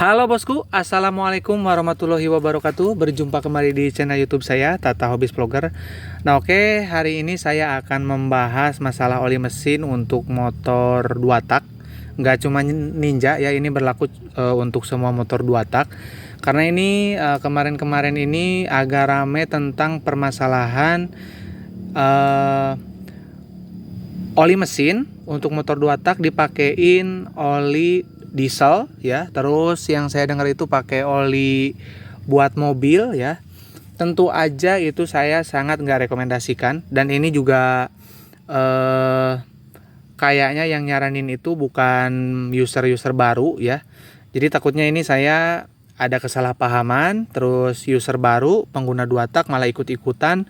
Halo bosku, assalamualaikum warahmatullahi wabarakatuh. Berjumpa kembali di channel YouTube saya, Tata Hobbies Vlogger. Nah, oke, hari ini saya akan membahas masalah oli mesin untuk motor 2 tak. Nggak cuma Ninja ya, ini berlaku untuk semua motor 2 tak. Karena ini kemarin-kemarin ini agak rame tentang permasalahan oli mesin untuk motor 2 tak dipakein oli diesel ya, terus yang saya dengar itu pakai oli buat mobil ya. Tentu aja itu saya sangat nggak rekomendasikan, dan ini juga kayaknya yang nyaranin itu bukan user baru ya. Jadi takutnya ini saya ada kesalahpahaman, terus user baru pengguna 2 tak malah ikut-ikutan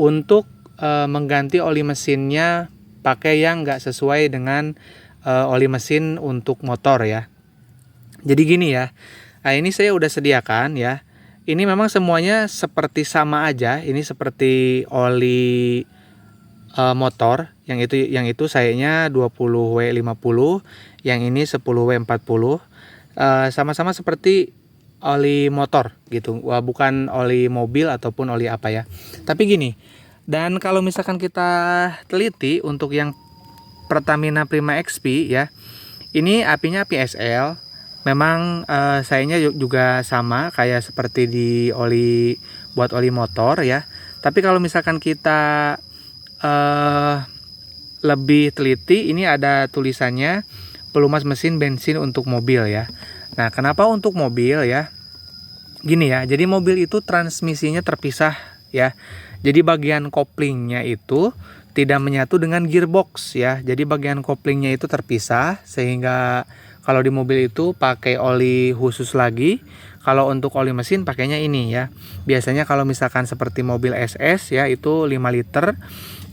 untuk mengganti oli mesinnya pakai yang nggak sesuai dengan oli mesin untuk motor ya. Jadi gini ya, nah ini saya udah sediakan ya. Ini memang semuanya seperti sama aja. Ini seperti oli motor. Yang itu sayanya 20W50, yang ini 10W40. Sama-sama seperti oli motor gitu. Wah, bukan oli mobil ataupun oli apa ya. Tapi gini. Dan kalau misalkan kita teliti untuk yang Pertamina Prima XP ya, ini apinya api SL. Memang sayanya juga sama kayak seperti di oli buat oli motor ya. Tapi kalau misalkan kita lebih teliti, ini ada tulisannya pelumas mesin bensin untuk mobil ya. Nah, kenapa untuk mobil ya? Gini ya, jadi mobil itu transmisinya terpisah ya. Jadi bagian koplingnya itu tidak menyatu dengan gearbox ya. Jadi bagian koplingnya itu terpisah, sehingga kalau di mobil itu pakai oli khusus lagi. Kalau untuk oli mesin pakainya ini ya. Biasanya kalau misalkan seperti mobil SS ya, itu 5 liter,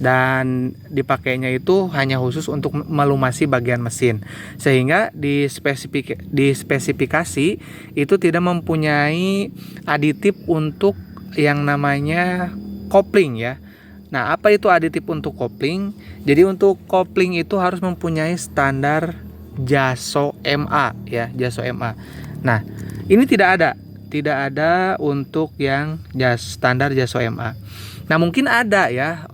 dan dipakainya itu hanya khusus untuk melumasi bagian mesin. Sehingga di spesifikasi itu tidak mempunyai aditif untuk yang namanya kopling ya. Nah, apa itu aditif untuk kopling? Jadi untuk kopling itu harus mempunyai standar JASO MA ya, JASO MA. Nah, ini tidak ada untuk yang standar JASO MA. Nah, mungkin ada ya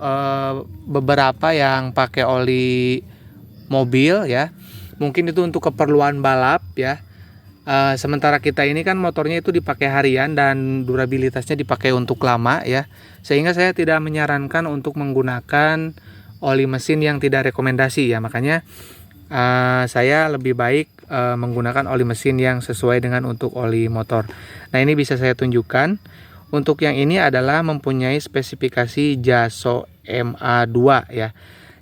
beberapa yang pakai oli mobil ya. Mungkin itu untuk keperluan balap ya. Sementara kita ini kan motornya itu dipakai harian dan durabilitasnya dipakai untuk lama ya, sehingga saya tidak menyarankan untuk menggunakan oli mesin yang tidak rekomendasi ya. Makanya saya lebih baik menggunakan oli mesin yang sesuai dengan untuk oli motor. Nah, ini bisa saya tunjukkan. Untuk yang ini adalah mempunyai spesifikasi JASO MA2 ya.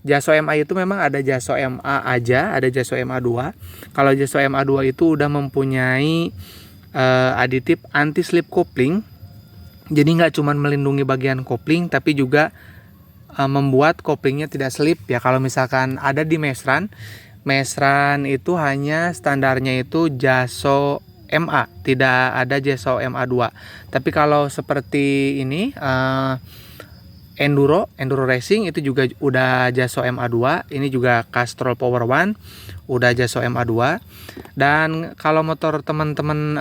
JASO MA itu memang ada JASO MA aja, ada JASO MA2. Kalau JASO MA2 itu udah mempunyai aditif anti slip kopling. Jadi nggak cuma melindungi bagian kopling, tapi juga membuat koplingnya tidak slip ya. Kalau misalkan ada di Mesran itu hanya standarnya itu JASO MA, tidak ada JASO MA2. Tapi kalau seperti ini Enduro Racing itu juga udah JASO MA2. Ini juga Castrol Power One udah JASO MA2. Dan kalau motor teman-teman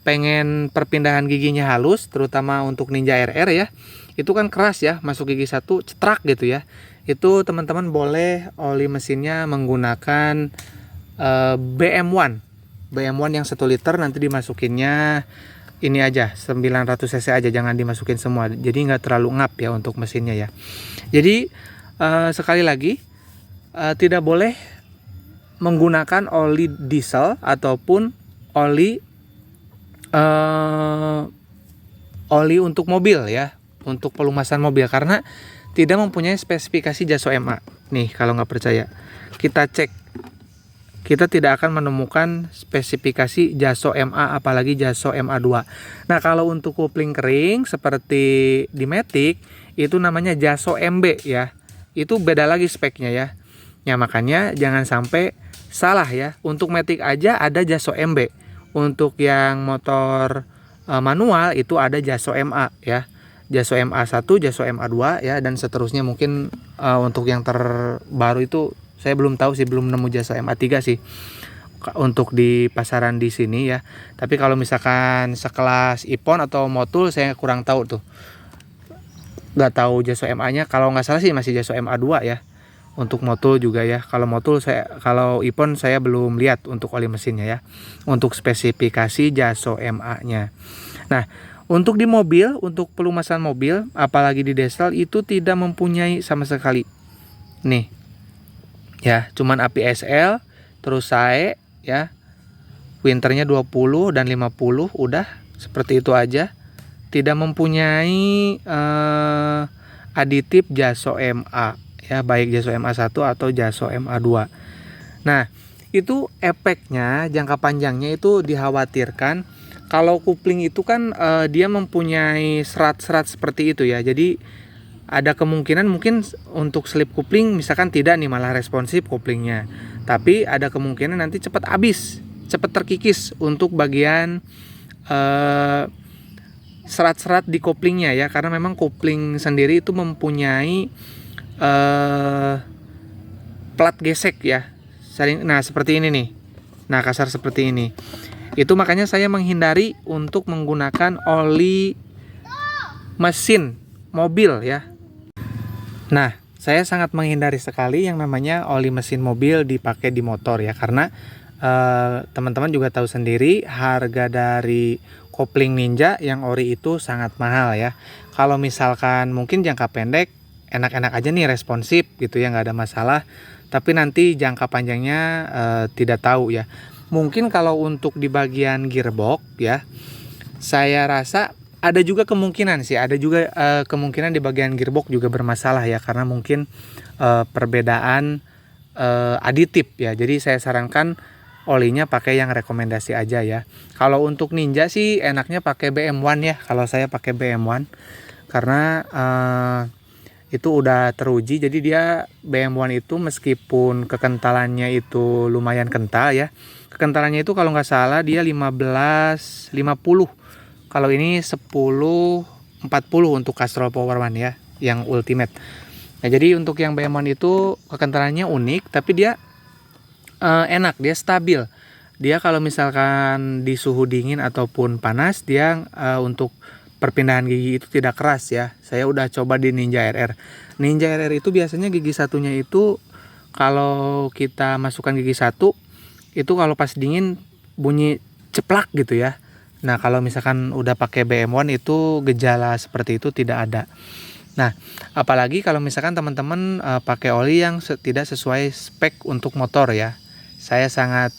pengen perpindahan giginya halus, terutama untuk Ninja RR ya, itu kan keras ya, masuk gigi satu cetrak gitu ya. Itu teman-teman boleh oli mesinnya menggunakan BM1 yang 1 liter. Nanti dimasukinnya ini aja 900 cc aja, jangan dimasukin semua, jadi nggak terlalu ngap ya untuk mesinnya ya. Jadi sekali lagi tidak boleh menggunakan oli diesel ataupun oli untuk mobil ya, untuk pelumasan mobil, karena tidak mempunyai spesifikasi JASO MA. Nih, kalau nggak percaya kita cek, kita tidak akan menemukan spesifikasi JASO MA apalagi JASO MA2. Nah, kalau untuk kopling kering seperti di Matic itu namanya JASO MB ya. Itu beda lagi speknya ya. Ya, makanya jangan sampai salah ya. Untuk Matic aja ada JASO MB. Untuk yang motor manual itu ada JASO MA ya. JASO MA1, JASO MA2 ya, dan seterusnya. Mungkin untuk yang terbaru itu saya belum tahu sih, belum nemu JASO MA3 sih. untuk di pasaran di sini ya. Tapi kalau misalkan sekelas Ippon atau Motul saya kurang tahu tuh. Nggak tahu Jaso MA-nya. Kalau nggak salah sih masih Jaso MA2 ya. Untuk Motul juga ya. Kalau Motul kalau Ippon saya belum lihat untuk oli mesinnya ya. Untuk spesifikasi Jaso MA-nya. Nah, untuk di mobil, untuk pelumasan mobil, apalagi di diesel itu tidak mempunyai sama sekali. Nih. Ya, cuman api SL, terus SAE ya. Winternya 20 dan 50 udah seperti itu aja. Tidak mempunyai aditif Jaso MA ya, baik Jaso MA1 atau Jaso MA2. Nah, itu efeknya jangka panjangnya itu dikhawatirkan kalau kopling itu kan dia mempunyai serat-serat seperti itu ya. Jadi ada kemungkinan mungkin untuk slip kopling misalkan tidak nih, malah responsif koplingnya. Tapi ada kemungkinan nanti cepat habis, cepat terkikis untuk bagian serat-serat di koplingnya ya, karena memang kopling sendiri itu mempunyai plat gesek ya. Nah, seperti ini nih. Nah, kasar seperti ini. Itu makanya saya menghindari untuk menggunakan oli mesin mobil ya. Nah, saya sangat menghindari sekali yang namanya oli mesin mobil dipakai di motor ya, karena teman-teman juga tahu sendiri harga dari kopling Ninja yang ori itu sangat mahal ya. Kalau misalkan mungkin jangka pendek enak-enak aja nih, responsif gitu ya, nggak ada masalah. Tapi nanti jangka panjangnya tidak tahu ya. Mungkin kalau untuk di bagian gearbox ya, saya rasa ada juga kemungkinan sih, ada juga kemungkinan di bagian gearbox juga bermasalah ya, karena mungkin perbedaan aditif ya. Jadi saya sarankan olinya pakai yang rekomendasi aja ya. Kalau untuk Ninja sih enaknya pakai BM1 ya. Kalau saya pakai BM1 karena itu udah teruji. Jadi dia BM1 itu meskipun kekentalannya itu lumayan kental ya. Kekentalannya itu kalau nggak salah dia 15-50. Kalau ini 10-40 untuk Castrol Power One ya, yang Ultimate. Nah, jadi untuk yang BM1 itu kekentalannya unik, tapi dia enak, dia stabil. Dia kalau misalkan di suhu dingin ataupun panas, dia untuk perpindahan gigi itu tidak keras ya. Saya udah coba di Ninja RR. Ninja RR itu biasanya gigi satunya itu kalau kita masukkan gigi satu itu kalau pas dingin bunyi ceplak gitu ya. Nah, kalau misalkan udah pakai BM1 itu gejala seperti itu tidak ada. Nah, apalagi kalau misalkan teman-teman pakai oli yang tidak sesuai spek untuk motor ya. Saya sangat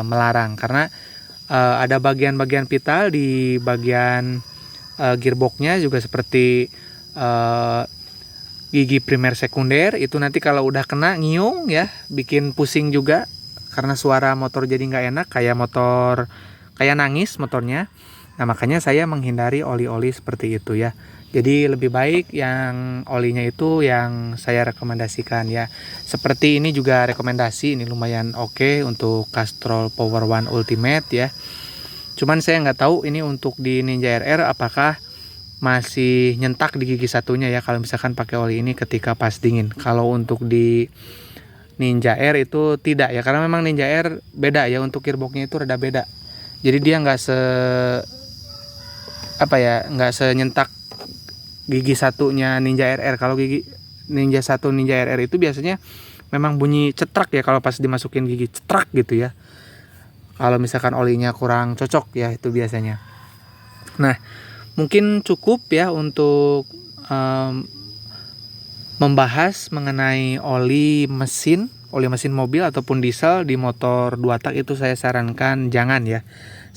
melarang karena ada bagian-bagian vital di bagian gearboxnya juga seperti gigi primer sekunder itu nanti kalau udah kena ngiung ya, bikin pusing juga karena suara motor jadi nggak enak, kayak nangis motornya. Nah, makanya saya menghindari oli-oli seperti itu ya. Jadi lebih baik yang olinya itu yang saya rekomendasikan ya. Seperti ini juga rekomendasi, ini lumayan oke untuk Castrol Power One Ultimate ya. Cuman saya nggak tahu ini untuk di Ninja RR apakah masih nyentak di gigi satunya ya kalau misalkan pakai oli ini ketika pas dingin. Kalau untuk di Ninja R itu tidak ya, karena memang Ninja R beda ya, untuk gearboxnya itu rada beda. Jadi dia nggak nggak senyentak gigi satunya Ninja RR. Kalau gigi Ninja 1 Ninja RR itu biasanya memang bunyi cetrak ya kalau pas dimasukin gigi, cetrak gitu ya. Kalau misalkan olinya kurang cocok ya itu biasanya. Nah, mungkin cukup ya untuk membahas mengenai oli mesin mobil ataupun diesel di motor 2 tak. Itu saya sarankan jangan ya.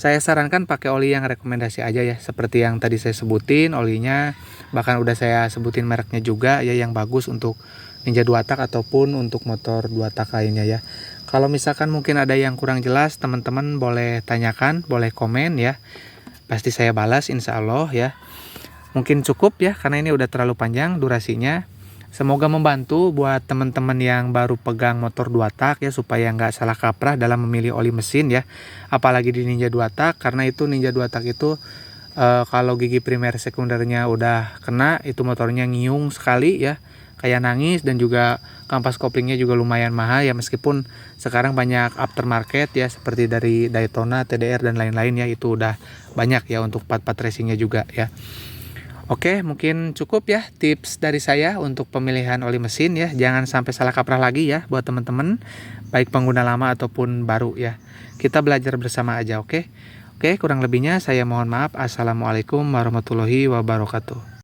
Saya sarankan pakai oli yang rekomendasi aja ya, seperti yang tadi saya sebutin olinya, bahkan udah saya sebutin mereknya juga ya, yang bagus untuk Ninja 2 tak ataupun untuk motor 2 tak lainnya ya. Kalau misalkan mungkin ada yang kurang jelas, teman-teman boleh tanyakan, boleh komen ya. Pasti saya balas insya Allah ya. Mungkin cukup ya, karena ini udah terlalu panjang durasinya. Semoga membantu buat teman-teman yang baru pegang motor 2 tak ya, supaya nggak salah kaprah dalam memilih oli mesin ya. Apalagi di Ninja 2 tak, karena itu Ninja 2 tak itu kalau gigi primer sekundernya udah kena, itu motornya ngiung sekali ya. kayak nangis, dan juga kampas koplingnya juga lumayan mahal ya, meskipun sekarang banyak aftermarket ya seperti dari Daytona, TDR dan lain-lain ya, itu udah banyak ya untuk part-part racingnya juga ya. Oke, mungkin cukup ya tips dari saya untuk pemilihan oli mesin ya. Jangan sampai salah kaprah lagi ya buat teman-teman, baik pengguna lama ataupun baru ya. Kita belajar bersama aja, oke? Oke, kurang lebihnya saya mohon maaf. Assalamualaikum warahmatullahi wabarakatuh.